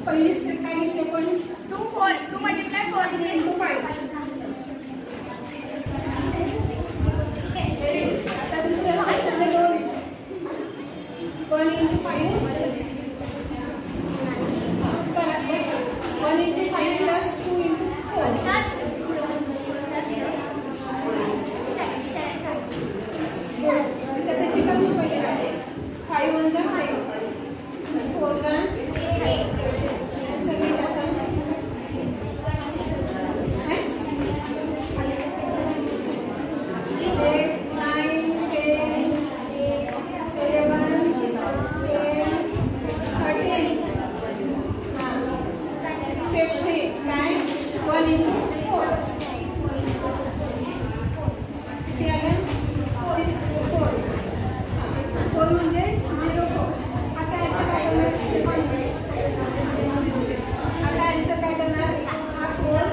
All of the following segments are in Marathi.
पहिली स्टेप काय घेतली आपण 2 मल्टिप्लाय 4 into 5. आता दुसऱ्या स्टेप मध्ये 2 1 into 5 1 into 5 plus 2 into 4. त्याची कमी पहिले आहे 5 1 जा 5 4 जा 7 त्याचा 8 9 10 11 12 13. स्टेप 3 काय 1 into 4 किती आलं 4 म्हणजे 0 4. आता याचं काय करणार आता याचं काय करणार हा 4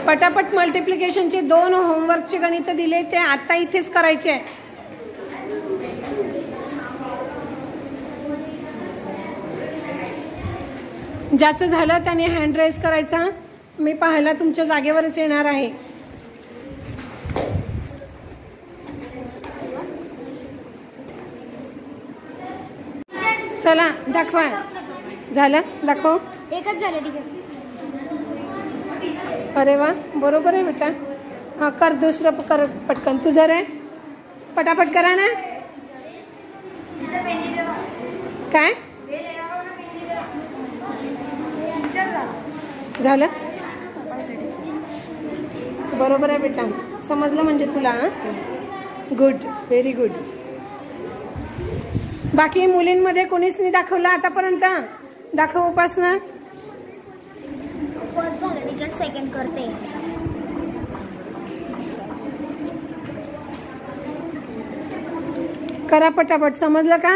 पटापट मल्टिप्लिकेशनचे 2 होमवर्कचे गणित दिले ते आता इथेच करायचे आहे. ज्याचं झालं त्याने हँड रेज करायचा. मी पाहायला तुमच्या जागेवरच येणार आहे. चला दाखवा. झालं दाखव. एकच झालं टीचर. अरे वा बरोबर आहे बेटा. हां कर दुसरं कर पटकन. तुझं रे पटापट करा ना. काय झालं बरोबर आहे बेटा. समजलं म्हणजे तुला. Good very good. बाकी मुलींमध्ये कोणीच नाही दाखवलं आतापर्यंत. दाखव उपासना. फर्स्ट झालं टीचर. सेकंड करते. करा पटापट. समजलं का.